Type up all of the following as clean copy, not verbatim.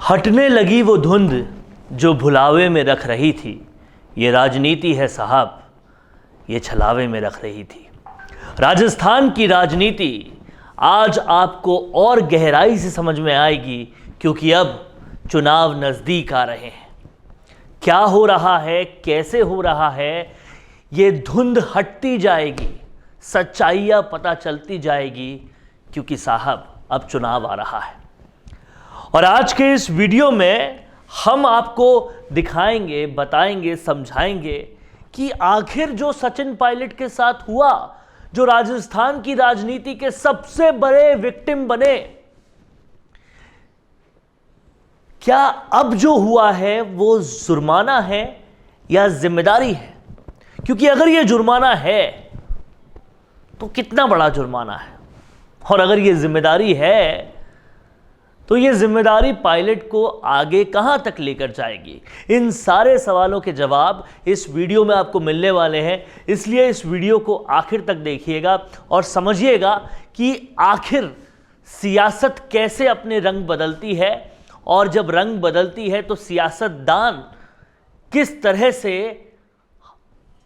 हटने लगी वो धुंध जो भुलावे में रख रही थी, ये राजनीति है साहब, ये छलावे में रख रही थी। राजस्थान की राजनीति आज आपको और गहराई से समझ में आएगी, क्योंकि अब चुनाव नज़दीक आ रहे हैं। क्या हो रहा है, कैसे हो रहा है, ये धुंध हटती जाएगी, सच्चाइयाँ पता चलती जाएगी, क्योंकि साहब अब चुनाव आ रहा है। और आज के इस वीडियो में हम आपको दिखाएंगे, बताएंगे, समझाएंगे कि आखिर जो सचिन पायलट के साथ हुआ, जो राजस्थान की राजनीति के सबसे बड़े विक्टिम बने, क्या अब जो हुआ है वो जुर्माना है या जिम्मेदारी है? क्योंकि अगर ये जुर्माना है तो कितना बड़ा जुर्माना है, और अगर ये जिम्मेदारी है तो ये जिम्मेदारी पायलट को आगे कहां तक लेकर जाएगी? इन सारे सवालों के जवाब इस वीडियो में आपको मिलने वाले हैं, इसलिए इस वीडियो को आखिर तक देखिएगा और समझिएगा कि आखिर सियासत कैसे अपने रंग बदलती है, और जब रंग बदलती है तो सियासतदान किस तरह से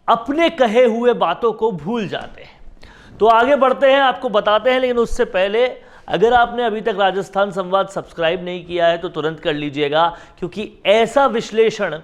अपने कहे हुए बातों को भूल जाते हैं। तो आगे बढ़ते हैं, आपको बताते हैं, लेकिन उससे पहले अगर आपने अभी तक राजस्थान संवाद सब्सक्राइब नहीं किया है तो तुरंत कर लीजिएगा, क्योंकि ऐसा विश्लेषण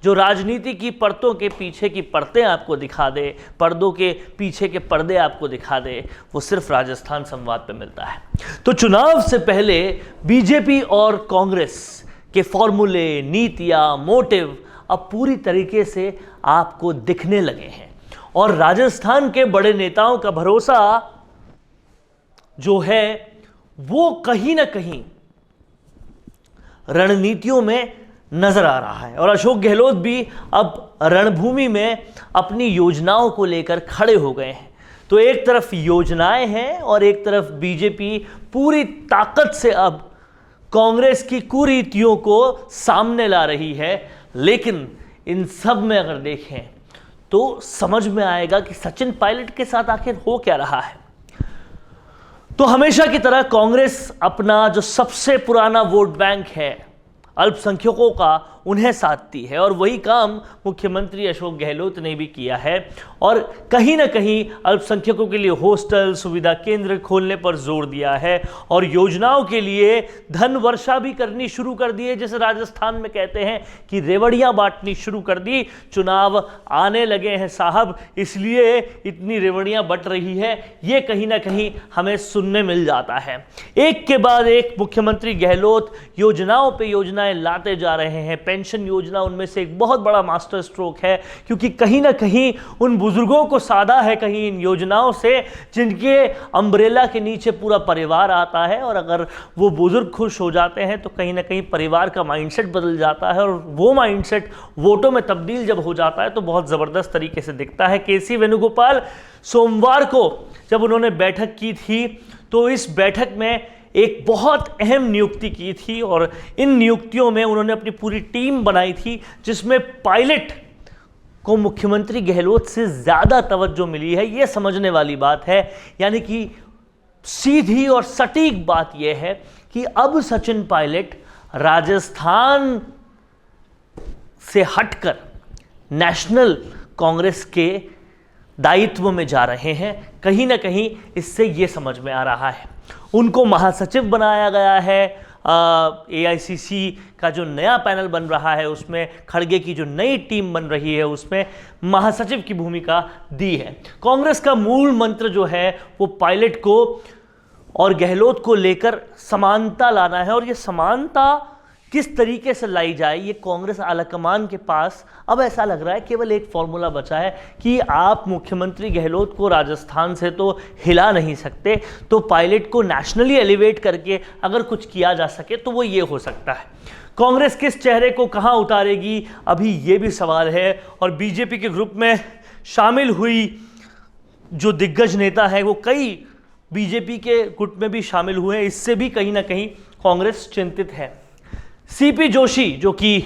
जो राजनीति की परतों के पीछे की परतें आपको दिखा दे, पर्दों के पीछे के पर्दे आपको दिखा दे, वो सिर्फ राजस्थान संवाद पे मिलता है। तो चुनाव से पहले बीजेपी और कांग्रेस के फॉर्मूले, नीतियां, मोटिव अब पूरी तरीके से आपको दिखने लगे हैं, और राजस्थान के बड़े नेताओं का भरोसा जो है वो कहीं ना कहीं रणनीतियों में नजर आ रहा है। और अशोक गहलोत भी अब रणभूमि में अपनी योजनाओं को लेकर खड़े हो गए हैं। तो एक तरफ योजनाएं हैं और एक तरफ बीजेपी पूरी ताकत से अब कांग्रेस की कुरीतियों को सामने ला रही है। लेकिन इन सब में अगर देखें तो समझ में आएगा कि सचिन पायलट के साथ आखिर हो क्या रहा है। तो हमेशा की तरह कांग्रेस अपना जो सबसे पुराना वोट बैंक है, अल्पसंख्यकों का, उन्हें साधती है, और वही काम मुख्यमंत्री अशोक गहलोत ने भी किया है। और कहीं ना कहीं अल्पसंख्यकों के लिए हॉस्टल, सुविधा केंद्र खोलने पर जोर दिया है, और योजनाओं के लिए धन वर्षा भी करनी शुरू कर दी है। जैसे राजस्थान में कहते हैं कि रेवड़ियां बांटनी शुरू कर दी। चुनाव आने लगे हैं साहब, इसलिए इतनी रेवड़ियां बंट रही है, ये कहीं ना कहीं हमें सुनने मिल जाता है। एक के बाद एक मुख्यमंत्री गहलोत योजनाओं पर योजनाएं लाते जा रहे हैं। पेंशन योजना उनमें से एक बहुत बड़ा मास्टर स्ट्रोक है, क्योंकि कहीं ना कहीं उन बुजुर्गों को साधा है कहीं इन योजनाओं से, जिनके अम्ब्रेला के नीचे पूरा परिवार आता है। और अगर वो बुजुर्ग खुश हो जाते हैं तो कहीं ना कहीं परिवार का माइंडसेट बदल जाता है, और वो माइंडसेट वोटों में तब्दील जब हो जाता है तो बहुत ज़बरदस्त तरीके से दिखता है। केसी वेणुगोपाल सोमवार को जब उन्होंने बैठक की थी तो इस बैठक में एक बहुत अहम नियुक्ति की थी, और इन नियुक्तियों में उन्होंने अपनी पूरी टीम बनाई थी, जिसमें पायलट को मुख्यमंत्री गहलोत से ज़्यादा तवज्जो मिली है। ये समझने वाली बात है, यानी कि सीधी और सटीक बात यह है कि अब सचिन पायलट राजस्थान से हटकर नेशनल कांग्रेस के दायित्व में जा रहे हैं। कहीं ना कहीं इससे ये समझ में आ रहा है। उनको महासचिव बनाया गया है। एआईसीसी का जो नया पैनल बन रहा है उसमें खड़गे की जो नई टीम बन रही है उसमें महासचिव की भूमिका दी है। कांग्रेस का मूल मंत्र जो है वो पायलट को और गहलोत को लेकर समानता लाना है, और ये समानता किस तरीके से लाई जाए, ये कांग्रेस आलाकमान के पास अब ऐसा लग रहा है केवल एक फॉर्मूला बचा है कि आप मुख्यमंत्री गहलोत को राजस्थान से तो हिला नहीं सकते, तो पायलट को नेशनली एलिवेट करके अगर कुछ किया जा सके तो वो ये हो सकता है। कांग्रेस किस चेहरे को कहां उतारेगी, अभी ये भी सवाल है। और बीजेपी के ग्रुप में शामिल हुई जो दिग्गज नेता है वो कई बीजेपी के गुट में भी शामिल हुए हैं, इससे भी कहीं ना कहीं कांग्रेस चिंतित है। सीपी जोशी जो कि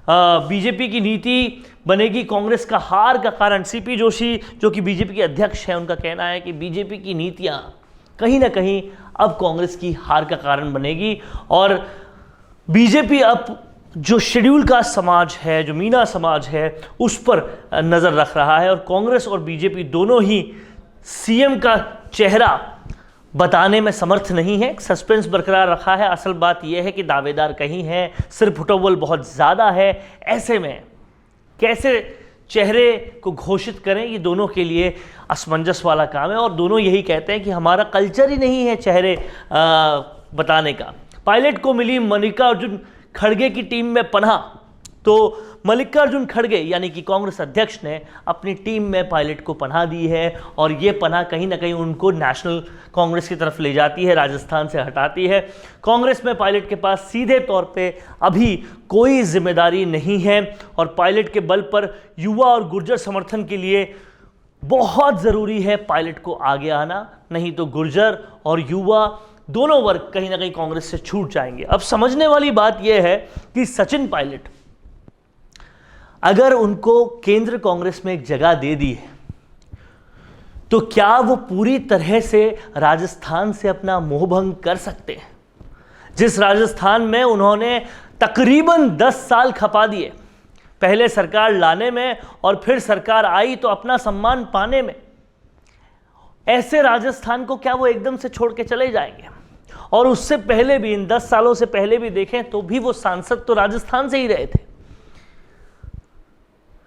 बीजेपी की नीति बनेगी कांग्रेस का हार का कारण, सीपी जोशी जो कि बीजेपी के अध्यक्ष हैं, उनका कहना है कि बीजेपी की नीतियां कहीं ना कहीं अब कांग्रेस की हार का कारण बनेगी। और बीजेपी अब जो शेड्यूल कास्ट समाज है, जो मीना समाज है, उस पर नज़र रख रहा है और कांग्रेस और बीजेपी दोनों ही सीएम का चेहरा बताने में समर्थ नहीं है। सस्पेंस बरकरार रखा है। असल बात यह है कि दावेदार कहीं है, सिर फुटबॉल बहुत ज़्यादा है। ऐसे में कैसे चेहरे को घोषित करें, ये दोनों के लिए असमंजस वाला काम है और दोनों यही कहते हैं कि हमारा कल्चर ही नहीं है चेहरे बताने का। पायलट को मिली मल्लिकार्जुन खड़गे की टीम में पनाह, तो मल्लिकार्जुन खड़गे यानी कि कांग्रेस अध्यक्ष ने अपनी टीम में पायलट को पनाह दी है और ये पनाह कहीं ना कहीं उनको नेशनल कांग्रेस की तरफ ले जाती है, राजस्थान से हटाती है। कांग्रेस में पायलट के पास सीधे तौर पे अभी कोई जिम्मेदारी नहीं है और पायलट के बल पर युवा और गुर्जर समर्थन के लिए बहुत ज़रूरी है पायलट को आगे आना, नहीं तो गुर्जर और युवा दोनों वर्ग कहीं ना कहीं कांग्रेस से छूट जाएंगे। अब समझने वाली बात यह है कि सचिन पायलट अगर उनको केंद्र कांग्रेस में एक जगह दे दी है तो क्या वो पूरी तरह से राजस्थान से अपना मोहभंग कर सकते हैं? जिस राजस्थान में उन्होंने तकरीबन 10 साल खपा दिए, पहले सरकार लाने में और फिर सरकार आई तो अपना सम्मान पाने में, ऐसे राजस्थान को क्या वो एकदम से छोड़ के चले जाएंगे? और उससे पहले भी, इन 10 सालों से पहले भी देखें तो भी वो सांसद तो राजस्थान से ही रहे थे।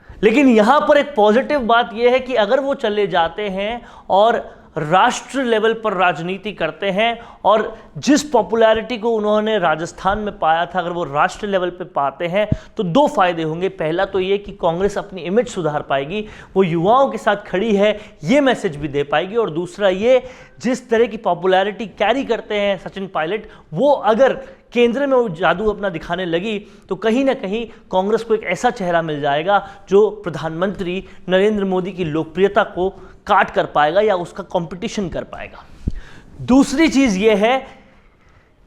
लेकिन यहां पर एक पॉजिटिव बात यह है कि अगर वो चले जाते हैं और राष्ट्र लेवल पर राजनीति करते हैं और जिस पॉपुलैरिटी को उन्होंने राजस्थान में पाया था अगर वो राष्ट्र लेवल पे पाते हैं तो 2 फायदे होंगे। पहला तो ये कि कांग्रेस अपनी इमेज सुधार पाएगी, वो युवाओं के साथ खड़ी है ये मैसेज भी दे पाएगी, और दूसरा ये जिस तरह की पॉपुलैरिटी कैरी करते हैं सचिन पायलट, वो अगर केंद्र में वो जादू अपना दिखाने लगी तो कहीं ना कहीं कांग्रेस को एक ऐसा चेहरा मिल जाएगा जो प्रधानमंत्री नरेंद्र मोदी की लोकप्रियता को काट कर पाएगा या उसका कंपटीशन कर पाएगा। दूसरी चीज यह है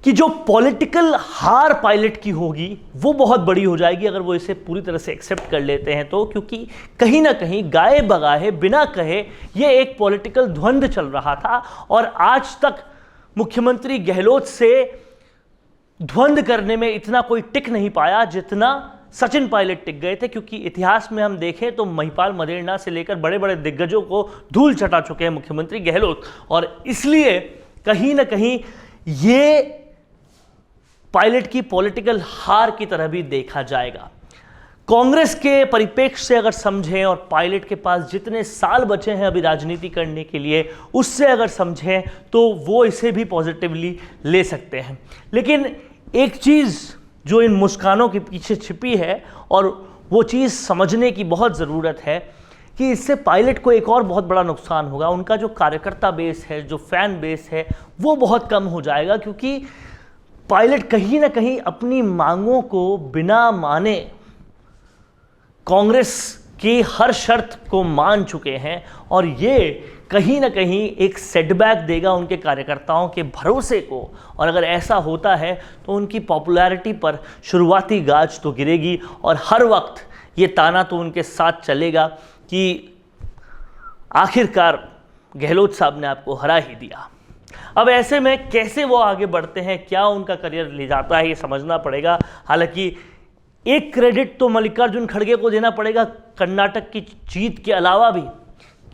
कि जो पॉलिटिकल हार पायलट की होगी वो बहुत बड़ी हो जाएगी अगर वो इसे पूरी तरह से एक्सेप्ट कर लेते हैं तो, क्योंकि कहीं ना कहीं गाए बगाए बिना कहे ये एक पॉलिटिकल द्वंद्व चल रहा था और आज तक मुख्यमंत्री गहलोत से द्वंद्व करने में इतना कोई टिक नहीं पाया जितना सचिन पायलट टिक गए थे, क्योंकि इतिहास में हम देखें तो महिपाल मदेरणा से लेकर बड़े बड़े दिग्गजों को धूल चटा चुके हैं मुख्यमंत्री गहलोत, और इसलिए कहीं ना कहीं ये पायलट की पॉलिटिकल हार की तरह भी देखा जाएगा। कांग्रेस के परिप्रेक्ष्य से अगर समझें और पायलट के पास जितने साल बचे हैं अभी राजनीति करने के लिए उससे अगर समझें तो वो इसे भी पॉजिटिवली ले सकते हैं। लेकिन एक चीज़ जो इन मुस्कानों के पीछे छिपी है और वो चीज़ समझने की बहुत ज़रूरत है कि इससे पायलट को एक और बहुत बड़ा नुकसान होगा। उनका जो कार्यकर्ता बेस है, जो फैन बेस है, वो बहुत कम हो जाएगा, क्योंकि पायलट कहीं ना कहीं अपनी मांगों को बिना माने कांग्रेस की हर शर्त को मान चुके हैं और ये कहीं ना कहीं एक सेटबैक देगा उनके कार्यकर्ताओं के भरोसे को, और अगर ऐसा होता है तो उनकी पॉपुलैरिटी पर शुरुआती गाज तो गिरेगी और हर वक्त ये ताना तो उनके साथ चलेगा कि आखिरकार गहलोत साहब ने आपको हरा ही दिया। अब ऐसे में कैसे वो आगे बढ़ते हैं, क्या उनका करियर ले जाता है, ये समझना पड़ेगा। हालांकि एक क्रेडिट तो मल्लिकार्जुन खड़गे को देना पड़ेगा कर्नाटक की जीत के अलावा भी,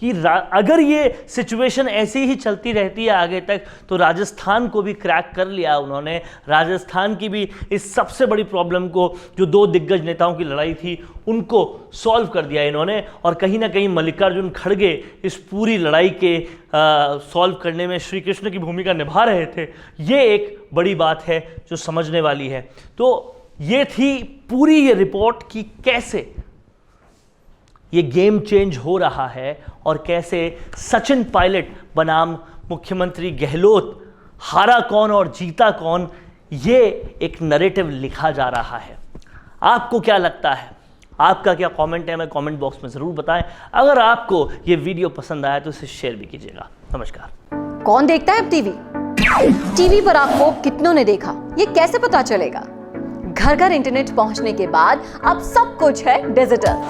कि अगर ये सिचुएशन ऐसी ही चलती रहती है आगे तक तो राजस्थान को भी क्रैक कर लिया उन्होंने। राजस्थान की भी इस सबसे बड़ी प्रॉब्लम को, जो 2 दिग्गज नेताओं की लड़ाई थी, उनको सॉल्व कर दिया इन्होंने, और कहीं ना कहीं मल्लिकार्जुन खड़गे इस पूरी लड़ाई के सॉल्व करने में श्री कृष्ण की भूमिका निभा रहे थे। ये एक बड़ी बात है जो समझने वाली है। तो ये थी पूरी ये रिपोर्ट कि कैसे ये गेम चेंज हो रहा है और कैसे सचिन पायलट बनाम मुख्यमंत्री गहलोत हारा कौन और जीता कौन, ये एक नैरेटिव लिखा जा रहा है। आपको क्या लगता है? आपका क्या कमेंट है? हमें कमेंट बॉक्स में ज़रूर बताएं। अगर आपको ये वीडियो पसंद आया तो इसे शेयर भी कीजिएगा। नमस्कार। कौन देखता है अब टीवी? टीवी पर आपको कितनों ने देखा, ये कैसे पता चलेगा? घर घर इंटरनेट पहुंचने के बाद अब सब कुछ है डिजिटल।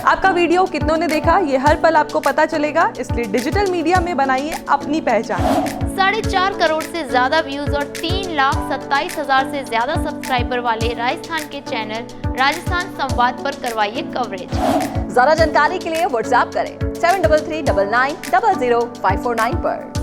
आपका वीडियो कितनों ने देखा ये हर पल आपको पता चलेगा, इसलिए डिजिटल मीडिया में बनाइए अपनी पहचान। 4.5 करोड़ से ज्यादा व्यूज और 3,27,000 से ज्यादा सब्सक्राइबर वाले राजस्थान के चैनल राजस्थान संवाद पर करवाइए कवरेज। ज्यादा जानकारी के लिए व्हाट्सएप करें 7339900549 पर।